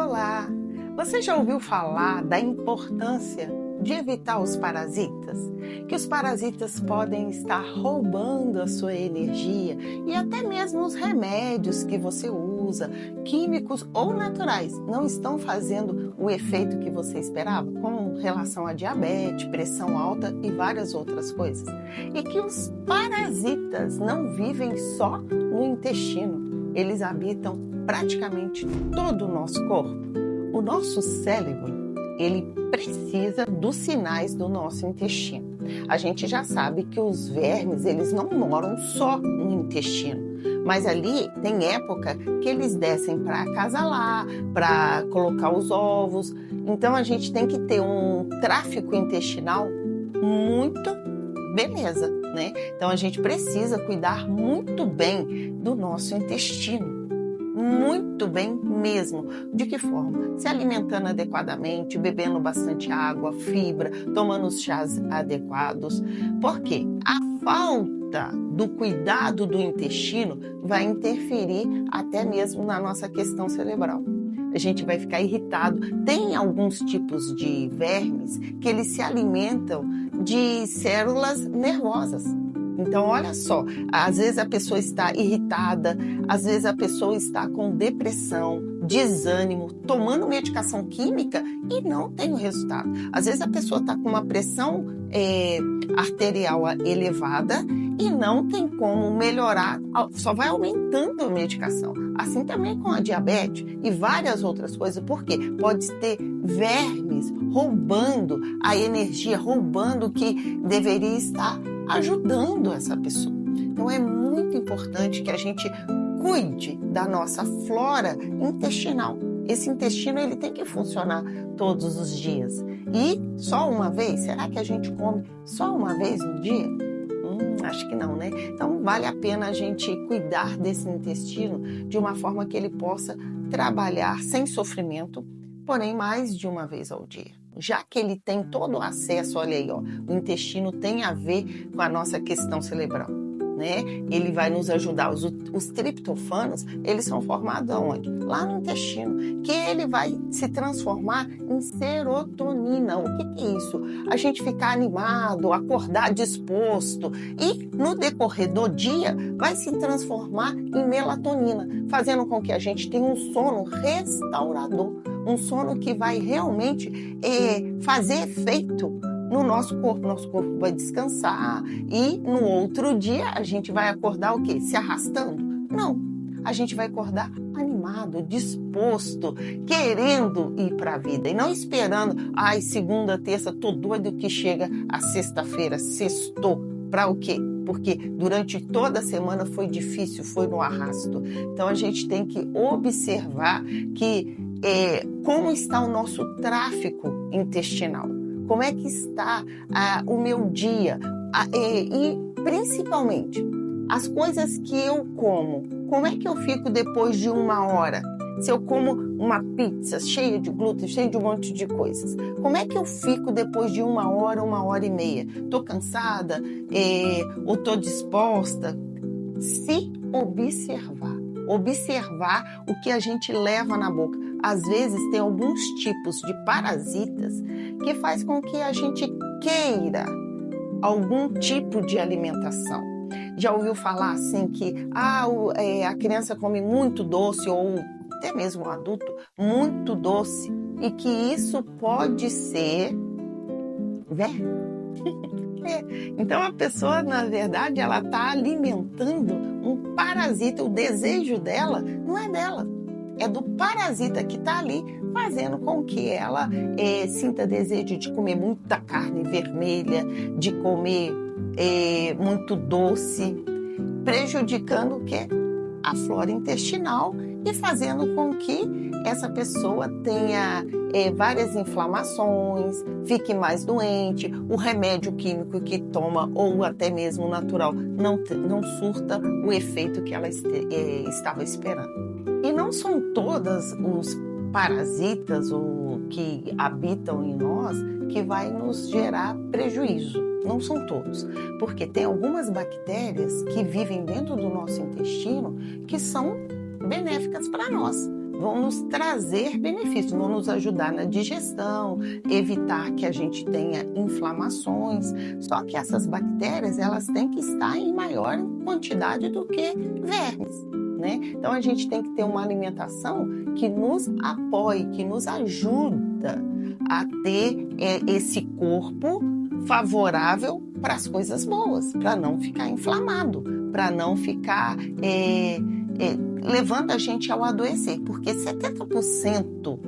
Olá! Você já ouviu falar da importância de evitar os parasitas? Que os parasitas podem estar roubando a sua energia e até mesmo os remédios que você usa, químicos ou naturais, não estão fazendo o efeito que você esperava, com relação a diabetes, pressão alta e várias outras coisas. E que os parasitas não vivem só no intestino, eles habitam praticamente todo o nosso corpo. O nosso cérebro, ele precisa dos sinais do nosso intestino. A gente já sabe que os vermes, eles não moram só no intestino, mas ali tem época que eles descem para acasalar, para colocar os ovos. Então a gente tem que ter um tráfego intestinal muito beleza, né? Então a gente precisa cuidar muito bem do nosso intestino. Muito bem mesmo. De que forma? Se alimentando adequadamente, bebendo bastante água, fibra, tomando os chás adequados. Porque a falta do cuidado do intestino vai interferir até mesmo na nossa questão cerebral. A gente vai ficar irritado. Tem alguns tipos de vermes que eles se alimentam de células nervosas. Então, olha só, às vezes a pessoa está irritada, às vezes a pessoa está com depressão, desânimo, tomando medicação química e não tem o resultado. Às vezes a pessoa está com uma pressão arterial elevada e não tem como melhorar, só vai aumentando a medicação. Assim também com a diabetes e várias outras coisas, porque pode ter vermes roubando a energia, roubando o que deveria estar ajudando essa pessoa. Então é muito importante que a gente cuide da nossa flora intestinal. Esse intestino ele tem que funcionar todos os dias. E só uma vez? Será que a gente come só uma vez no dia? Acho que não, né? Então vale a pena a gente cuidar desse intestino de uma forma que ele possa trabalhar sem sofrimento, porém mais de uma vez ao dia. Já que ele tem todo o acesso, olha aí, ó, o intestino tem a ver com a nossa questão cerebral, né? Ele vai nos ajudar. Os triptofanos, eles são formados aonde? Lá no intestino, que ele vai se transformar em serotonina. O que é isso? A gente ficar animado, acordar disposto e no decorrer do dia vai se transformar em melatonina, fazendo com que a gente tenha um sono restaurador, um sono que vai realmente fazer efeito no nosso corpo. Nosso corpo vai descansar e no outro dia a gente vai acordar o quê? Se arrastando? Não, a gente vai acordar animado, disposto, querendo ir para a vida e não esperando, segunda, terça, tô doido que chega a sexta-feira, sextou, para o quê? Porque durante toda a semana foi difícil, foi no arrasto. Então a gente tem que observar que como está o nosso tráfego intestinal, como é que está o meu dia e principalmente as coisas que eu como é que eu fico depois de uma hora? Se eu como uma pizza cheia de glúten, cheia de um monte de coisas, como é que eu fico depois de uma hora e meia? Estou cansada ou estou disposta? Se observar o que a gente leva na boca. Às vezes tem alguns tipos de parasitas que faz com que a gente queira algum tipo de alimentação. Já ouviu falar assim que a criança come muito doce ou até mesmo o adulto muito doce e que isso pode ser verme? Então a pessoa, na verdade, ela está alimentando um parasita. O desejo dela não é dela, é do parasita que está ali fazendo com que ela sinta desejo de comer muita carne vermelha, de comer muito doce, prejudicando o quê? A flora intestinal e fazendo com que essa pessoa tenha várias inflamações, fique mais doente, o remédio químico que toma ou até mesmo natural não surta o efeito que ela estava esperando. E não são todos os parasitas que habitam em nós que vai nos gerar prejuízo. Não são todos, porque tem algumas bactérias que vivem dentro do nosso intestino que são benéficas para nós. vão nos trazer benefícios, vão nos ajudar na digestão, evitar que a gente tenha inflamações. Só que essas bactérias, elas têm que estar em maior quantidade do que vermes, né? Então a gente tem que ter uma alimentação que nos apoie, que nos ajuda a ter esse corpo favorável para as coisas boas, para não ficar inflamado, para não ficar levando a gente ao adoecer, porque 70%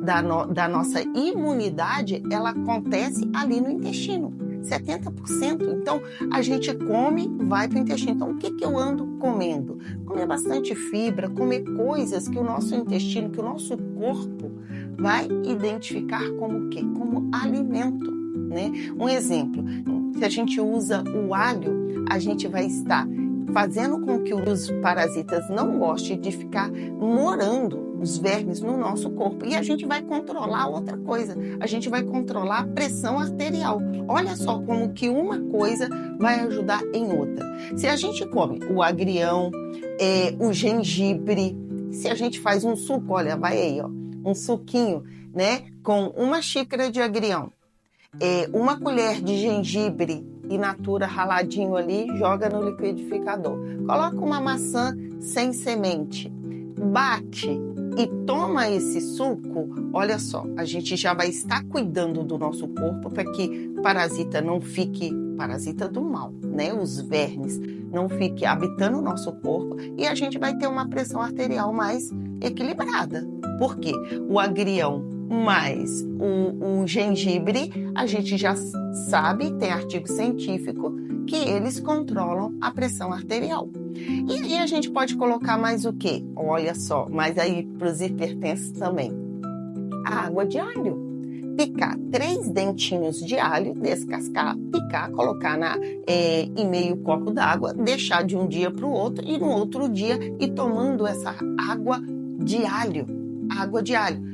da nossa imunidade, ela acontece ali no intestino, 70%. Então, a gente come, vai para o intestino. Então, o que eu ando comendo? Comer bastante fibra, comer coisas que o nosso intestino, que o nosso corpo vai identificar como o quê? Como alimento, né? Um exemplo, se a gente usa o alho, a gente vai estar fazendo com que os parasitas não gostem de ficar morando os vermes no nosso corpo. E a gente vai controlar outra coisa, a gente vai controlar a pressão arterial. Olha só como que uma coisa vai ajudar em outra. Se a gente come o agrião, o gengibre, se a gente faz um suco, olha, vai aí, ó, um suquinho, né, com uma xícara de agrião, uma colher de gengibre in natura raladinho ali, joga no liquidificador. Coloca uma maçã sem semente, bate e toma esse suco. Olha só, a gente já vai estar cuidando do nosso corpo para que parasita não fique, parasita do mal, né? Os vermes não fique habitando o nosso corpo e a gente vai ter uma pressão arterial mais equilibrada. Por quê? O agrião mais o gengibre, a gente já sabe, tem artigo científico, que eles controlam a pressão arterial. E aí a gente pode colocar mais o quê? Olha só, mas aí para os hipertensos também. A água de alho. Picar 3 dentinhos de alho, descascar, picar, colocar em meio copo d'água, deixar de um dia para o outro e no outro dia ir tomando essa água de alho. Água de alho.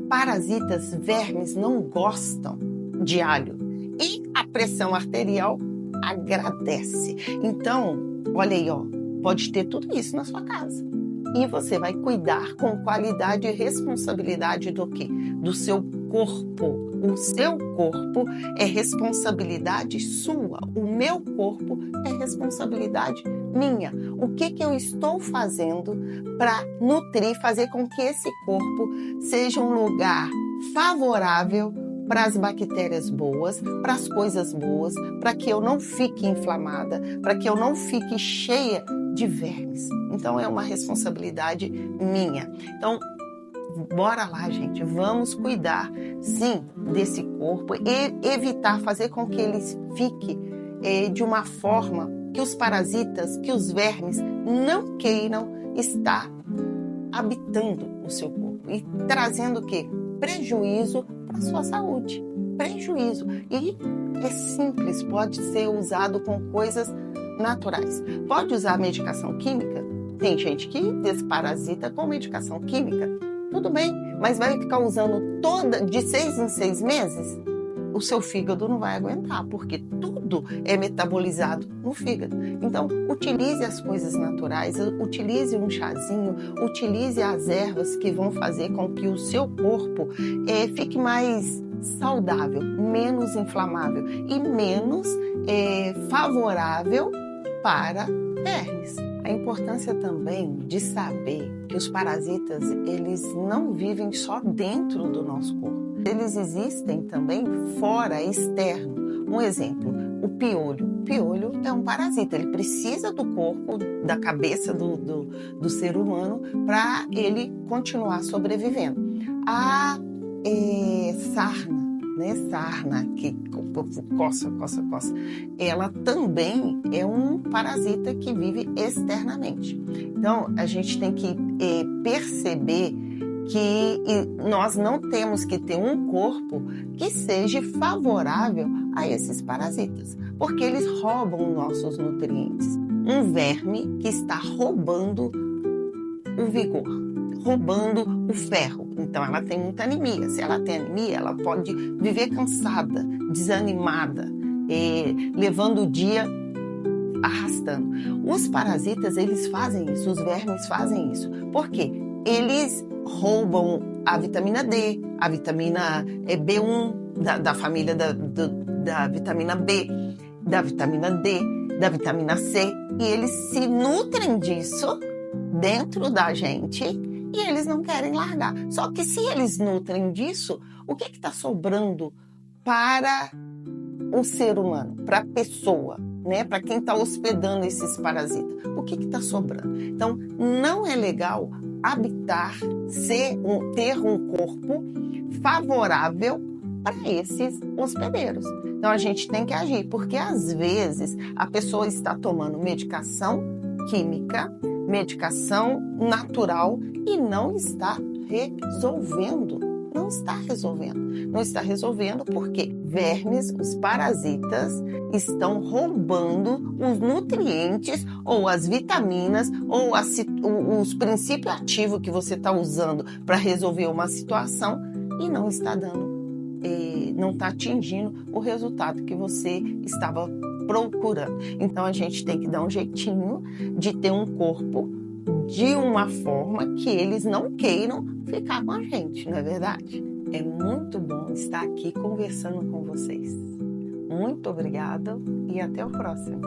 Parasitas, vermes não gostam de alho e a pressão arterial agradece. Então, olha aí, ó, pode ter tudo isso na sua casa. E você vai cuidar com qualidade e responsabilidade do quê? Do seu corpo. O seu corpo é responsabilidade sua. O meu corpo é responsabilidade minha. O que eu estou fazendo para nutrir, fazer com que esse corpo seja um lugar favorável para as bactérias boas, para as coisas boas, para que eu não fique inflamada, para que eu não fique cheia de vermes. Então é uma responsabilidade minha. Então, bora lá, gente, vamos cuidar, sim, desse corpo e evitar fazer com que ele fique de uma forma que os parasitas, que os vermes não queiram estar habitando o seu corpo e trazendo o quê? Prejuízo para a sua saúde. Prejuízo. E é simples, pode ser usado com coisas naturais. Pode usar medicação química? Tem gente que desparasita com medicação química. Tudo bem, mas vai ficar usando de 6 em 6 meses? O seu fígado não vai aguentar, porque tudo é metabolizado no fígado. Então, utilize as coisas naturais, utilize um chazinho, utilize as ervas que vão fazer com que o seu corpo fique mais saudável, menos inflamável e menos favorável para vermes. A importância também de saber que os parasitas, eles não vivem só dentro do nosso corpo. Eles existem também fora, externo. Um exemplo, o piolho. O piolho é um parasita, ele precisa do corpo, da cabeça do ser humano para ele continuar sobrevivendo. A sarna, né? Sarna, que coça, ela também é um parasita que vive externamente. Então, a gente tem que perceber que nós não temos que ter um corpo que seja favorável a esses parasitas, porque eles roubam nossos nutrientes. Um verme que está roubando o vigor, roubando o ferro. Então, ela tem muita anemia. Se ela tem anemia, ela pode viver cansada, desanimada, levando o dia arrastando. Os parasitas, eles fazem isso, os vermes fazem isso. Por quê? Eles roubam a vitamina D, a vitamina B1, da família da vitamina B, da vitamina D, da vitamina C, e eles se nutrem disso dentro da gente e eles não querem largar. Só que se eles nutrem disso, o que está sobrando para o ser humano, para a pessoa, né? Para quem está hospedando esses parasitas? O que está sobrando? Então, não é legal habitar, ter um corpo favorável para esses hospedeiros. Então, a gente tem que agir, porque às vezes a pessoa está tomando medicação química, medicação natural e não está resolvendo. Não está resolvendo porque vermes, os parasitas, estão roubando os nutrientes ou as vitaminas ou os princípios ativos que você está usando para resolver uma situação e não está não está atingindo o resultado que você estava procurando. Então a gente tem que dar um jeitinho de ter um corpo de uma forma que eles não queiram ficar com a gente, não é verdade? É muito bom estar aqui conversando com vocês. Muito obrigada e até o próximo.